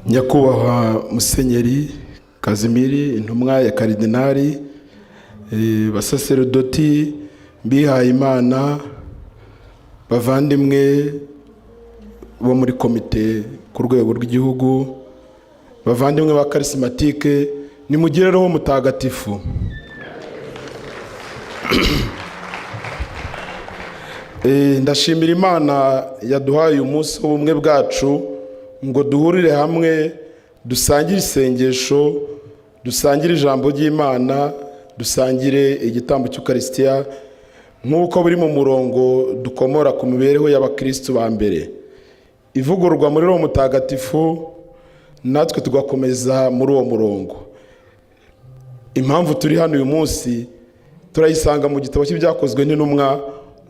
Nyakubahwa Musenyeri Kazimiri, intumwa ya Karidinali, basaserodoti, bihaye Imana, bavandimwe bo muri komite ku rwego rw'igihugu, bavandimwe ba karisimatike, nimugireho mutagatifu. Ndashimira Imana yaduhaye umunsi w'ubumwe bwacu ngo duhurire hamwe, dusangire isengesho, dusangire ijambo ry'Imana, dusangire igitambo cy'Ukaristiya nk'uko buri mu murongo dukomora ku mibereho y'abakristo ba mbere. Ivugururwa muri Roho Mutagatifu, natwe tugakomeza muri uwo murongo. Impamvu turi hano uyu munsi turayisanga mu gitabo cy'ibyakozwe n'intumwa,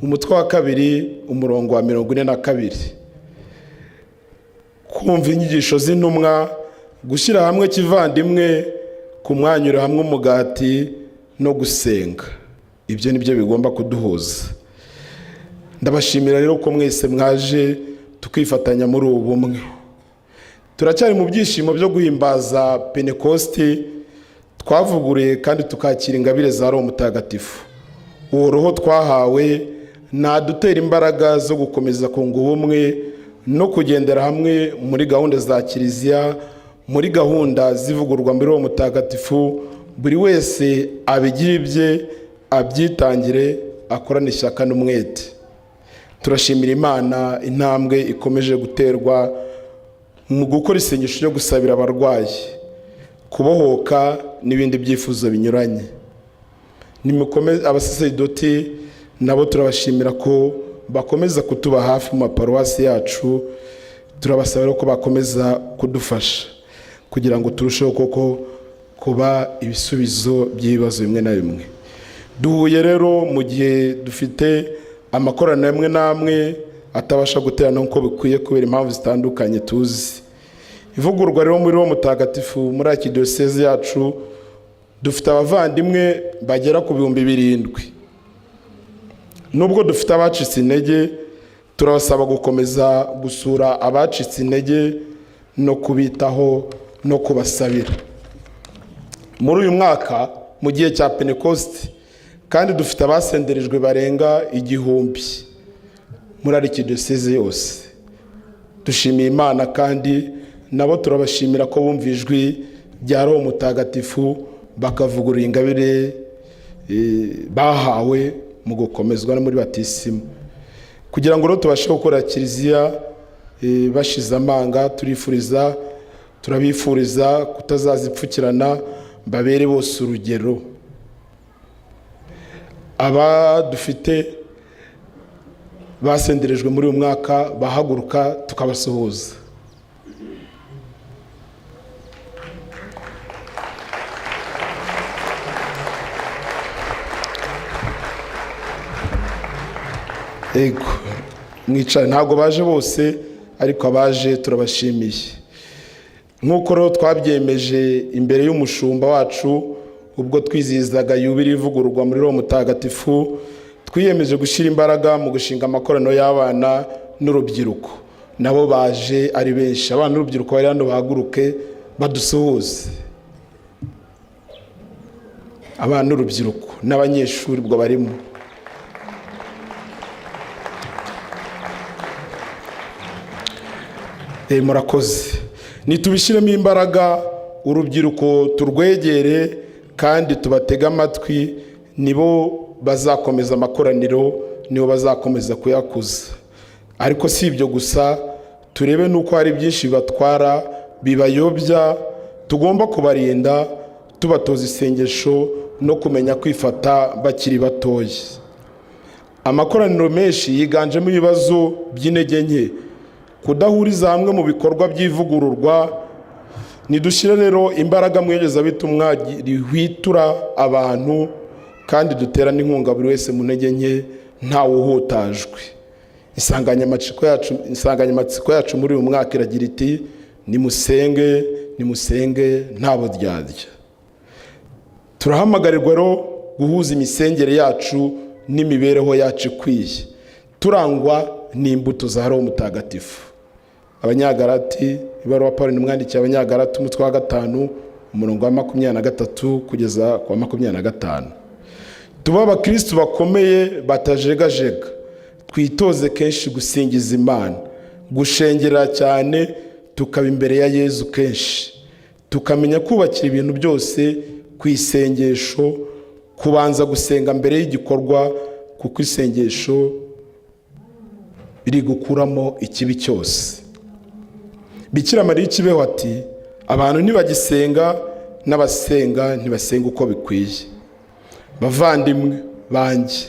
umutwe wa 2 umurongo wa 42. Kumva inyigisho z'intumwa, gushyira hamwe kivandimwe, kumwanyura hamwe umugati no gusenga. Ibyo nibyo bigomba kuduhuza. Ndabashimira rero ko mwese mwaje tukifatanya muri ubu bumwe. Turacyari mu byishimo byo guhimbaza Pentekoste, twavuguriye kandi tukakira ingabire za Roho Mutagatifu. Uwo Roho twahawe nadutera imbaraga zo gukomeza kunga ubumwe no kugendera hamwe muri gahunda za Kiliziya, muri gahunda zivugurwa muri Roho Mutagatifu. Buri wese abigira ibye, abyitangire, akorane ishyaka n'umwete. Turashimira Imana intambwe ikomeje guterwa mu gukora isengesho ryo gusabira abarwayi, kubohoka n'ibindi byifuzo binyuranye. Nimukomeze abasaseridoti nabo turabashimira ko bakomeza kutuba hafi mu maparuwasi yacu. Turabasaba ko bakomeza kudufasha kugira ngo turusheho koko kuba ibisubizo by'ibibazo bimwe na bimwe. Duhuye rero mu gihe dufite amakoraniro amwe n'amwe atabasha guterana nk'uko bikwiye kubera impamvu zitandukanye tuzi. Ivugururwa rero muri Roho Mutagatifu muri archidiyoseze yacu dufite abavandimwe bagera ku 7,000. Nubwo dufite abacitse intege, turabasaba gukomeza gusura abacitse intege no kubitaho no kubasabira. Muri uyu mwaka mu gihe cya Pentekoste kandi dufite abasenderejwe barenga 1,000 muri archidiyoseze yose. Dushimiye Imana kandi nabo turabashimira ko bumva ijwi rya Roho Mutagatifu bakavugurura ingabire bahawe mu gukomezwa no muri batisimu. Kugira ngo rero tubashe gukora Kiliziya bashize amanga, turabifuriza kutazazipfukirana, babere bose urugero. Aba dufite basenderejwe muri uyu mwaka bahaguruka tukabasuhuza. Ego mwicara, ntabwo baje bose ariko abaje turabashimiye. Nk'uko rero twabyemeje imbere y'umushumba wacu ubwo twizihizaga yubile ivugururwa muri Roho Mutagatifu, twiyemeje gushyira imbaraga mu gushinga amakoraniro y'abana n'urubyiruko. Nabo baje ari benshi. Abana n'urubyiruko bari hano bahaguruke badusuhuze. Abana n'urubyiruko n'abanyeshuri ubwo barimo. Murakoze. Nitubishyiremo imbaraga, urubyiruko turwegere kandi tubatega amatwi, nibo bazakomeza amakoraniro, nibo bazakomeza kuyakuza. Ariko si ibyo gusa, turebe nuko hari byinshi bibatwara bibayobya, tugomba kubarinda, tubatoza isengesho no kumenya kwifata bakiri batoya. Amakoraniro menshi yiganjemo ibibazo by'intege nke, kudahuriza hamwe mu bikorwa by'ivugururwa. Nidushyire rero imbaraga mu iyogezabutumwa rihwitura abantu kandi duterana inkunga buri wese mu ntege nke ntawe uhutajwe. Insanganyamatsiko yacu muri uyu mwaka iragira iti nimusenge nta buryarya. Turahamagarirwa rero guhuza imisengere yacu n'imibereho yacu ikwiye, turangwa n'imbuto za Roho Mutagatifu. Abanyagalati, ibaruwa Pawulo nimwandikiye Abanyagalati umutwe wa 5 umurongo wa 23 kugeza ku wa 25. Tuba abakristo bakomeye batajegajega, twitoze kenshi gusingiza Imana, gushengera cyane, tukaba imbere ya Yezu kenshi, tukamenya kubakira ibintu byose ku isengesho, kubanza gusenga mbere y'igikorwa, kuko isengesho biri gukuramo ikibi cyose. Bikira Mariya Kibeho ati, abantu ntibagisenga, n'abasenga ntibasenga uko bikwiye. Bavandimwe banjye,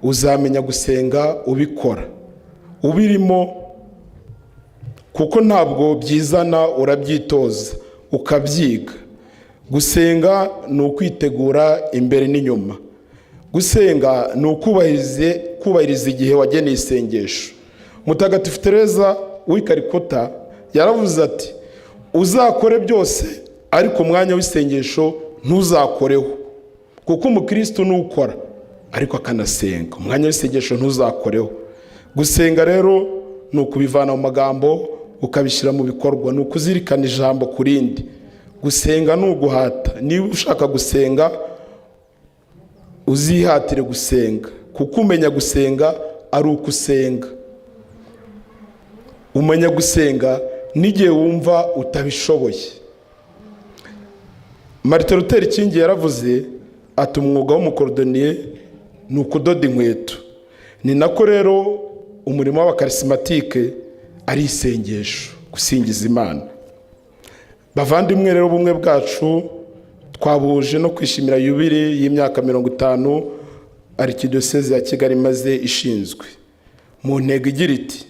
uzamenya gusenga ubikora, ubirimo, kuko ntabwo byizana, urabyitoza ukabyiga. Gusenga ni ukwitegura imbere n'inyuma. Gusenga ni ukubahiriza igihe wageneye isengesho. Mutagatifu Tereza w'i Calcutta yaravuze ati, uzakore byose ariko umwanya w'isengesho ntuzakoreho, kuko umukristo nukora ariko akanasenga, umwanya w'isengesho ntuzakoreho. Gusenga rero ni ukubivana mu magambo ukabishyira mu bikorwa, ni ukuzirikana ijambo ku rindi. Gusenga ni uguhata. Niba ushaka gusenga, uzihatire gusenga, kuko umenya gusenga ari uko usenga. Umenya gusenga n'igihe wumva utabishoboye. Martin Luther King yaravuze ati, umwuga w'umukorodoniye ni ukudoda inkweto. Ni nako rero umurimo w'abakarismatike ari isengesho, gusingiza Imana. Bavandimwe rero, ubumwe bwacu twabuje no kwishimira yubile y'imyaka 50 Arikidiyoseze ya Kigali maze ishinzwe, mu ntego igira iti,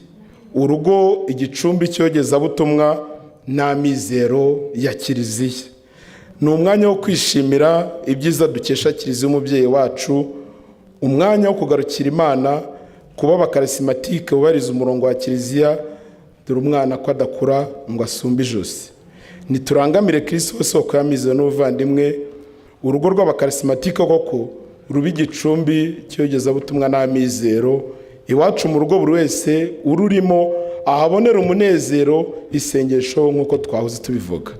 urugo igicumbi cyogezabutumwa n'amizero ya Kiliziya. Ni umwanya wo kwishimira ibyiza dukesha Kiliziya umubyeyi wacu, umwanya wo kugarukira Imana, kuba abakarismatike bubariza umurongo wa Kiliziya, dore umwana ko adakura ngo asumbe ijosi. Niturangamire Kristo wese soko y'amizero n'ubuvandimwe. Urugo rw'abakarismatike koko ruba igicumbi cyogezabutumwa n'amizero. Iwacu mu rugo buri wese ururimo ahabonera umunezero, isengesho nk'uko twahoze tubivuga.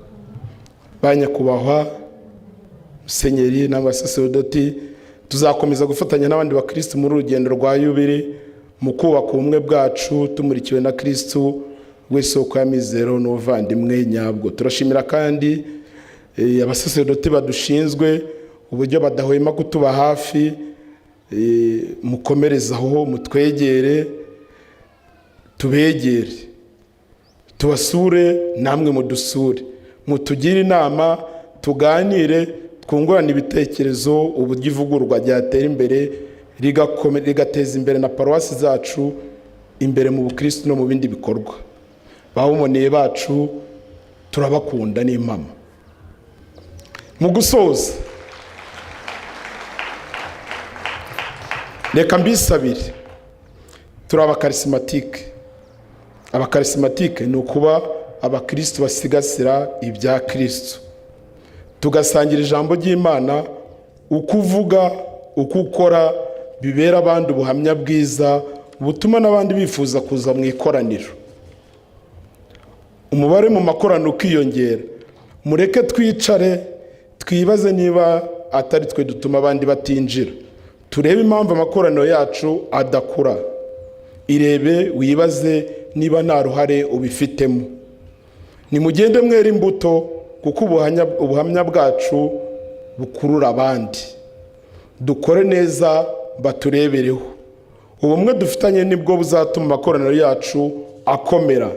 Banyakubahwa Musenyeri n'abasaserdoti, tuzakomeza gufatanya n'abandi bakristo muri urugendo rwa yubile mu kubaka ubumwe bwacu, tumurikiwe na Kristo wese soko y'amizero n'ubuvandimwe nyabwo. Turashimira kandi abasaserdoti badushinzwe uburyo badahwema kutuba hafi. Mukomerezaho, mutwegere, tubegere, tubasure, namwe mudusure, mutugire inama, tuganire, twungurane ibitekerezo, uburyo ivugururwa ryatera imbere, rigateza imbere na paruwasi zacu imbere mu bukristo no mu bindi bikorwa. Babumoneye bacu turabakunda n'impamo. Mu gusoza, reka mbisabire, turi abakarismatike. Abakarismatike ni ukuba abakristo basigasira ibya Kristo, tugasangira ijambo ry'Imana, uko uvuga, uko ukora, bibera abandi ubuhamya bwiza, butuma n'abandi bifuza kuza mu ikoraniro. Umubare mu makoraniro ukiyongera. Mureke twicare, twibaze niba atari twe dutuma abandi batinjira. Turebe impamvu amakoraniro yacu adakura. Irebe, wibaze niba nta ruhare ubifitemo. Nimugende mwera imbuto, kuko ubuhamya bwacu bukurura abandi. Dukore neza, baturebereho. Ubumwe dufitanye nibwo buzatuma amakoraniro yacu akomera.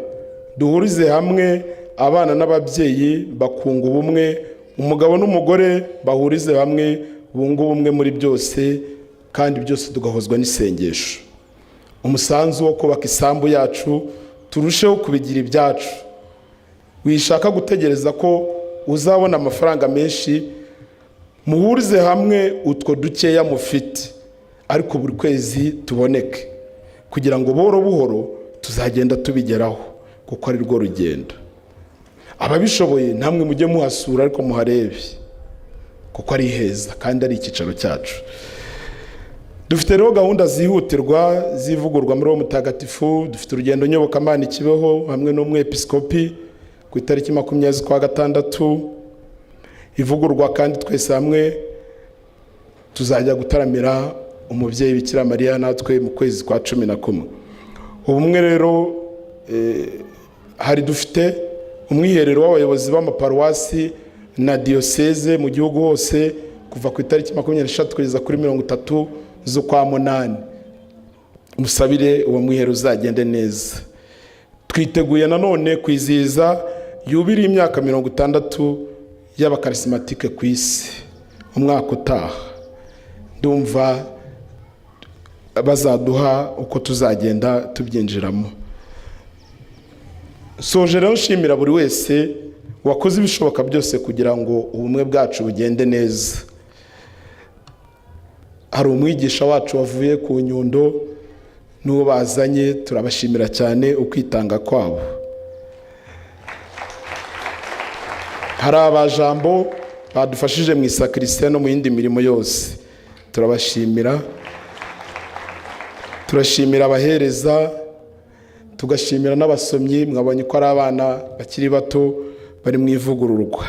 Duhurize hamwe, abana n'ababyeyi bakunga ubumwe, umugabo n'umugore bahurize hamwe, bunga ubumwe muri byose, kandi byose tugahozwa n'isengesho. Umusanzu wo kubaka isambu yacu turusheho kubigira ibyacu. Wishaka gutegereza ko uzabona amafaranga menshi, muhurize hamwe utwo dukeya mufite, ariko buri kwezi tuboneke, kugira ngo buhoro buhoro tuzagenda tubigeraho, kuko ari rwo rugendo. Ababishoboye namwe mujye muhasura, ariko muharebe, kuko ari heza kandi ari icyicaro cyacu. Dufite rero gahunda zihutirwa zivugurwa muri uwo mutagatifu. Dufite urugendo nyobokamana Kibeho hamwe n'umwepiskopi ku itariki 20/6. Ivugurwa kandi twese hamwe tuzajya gutaramira umubyeyi Bikira Mariya natwe mu kwezi kwa 11. Ubumwe rero hari dufite umwiherero w'abayobozi b'amaparuwasi na diocese mu gihugu hose kuva ku itariki 23 kugeza kuri 30 z'ukwa munani. Musabire uwo mwiherero uzagende neza. Twiteguye nanone kwizihiza yubiri y'imyaka 60 y'abakarismatike ku isi umwaka utaha. Ndumva bazaduha uko tuzagenda tubyinjiramo. Soje rero nshimira buri wese wakoze ibishoboka byose kugira ngo ubumwe bwacu bugende neza. Hari umwigisha wacu wavuye ku Nyundo n'uwo bazanye, turabashimira cyane ukwitanga kwabo. Hari abajambo badufashije mu isakristiya no mu yindi mirimo yose, turabashimira. Turashimira abahereza, tugashimira n'abasomyi. Mwabonye ko ari abana bakiri bato bari mu ivugururwa.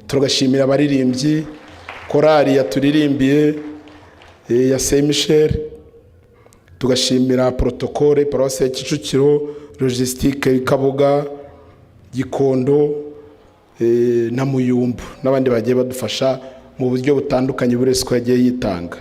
Turagashimira abaririmbyi, korali yaturirimbiye ya Saint Michel. Tugashimira protocole paroisse ya Kicukiro, logistique Kabuga, Gikondo na Muyumbu n'abandi bagiye badufasha mu buryo butandukanye buri wese ko yagiye yitanga.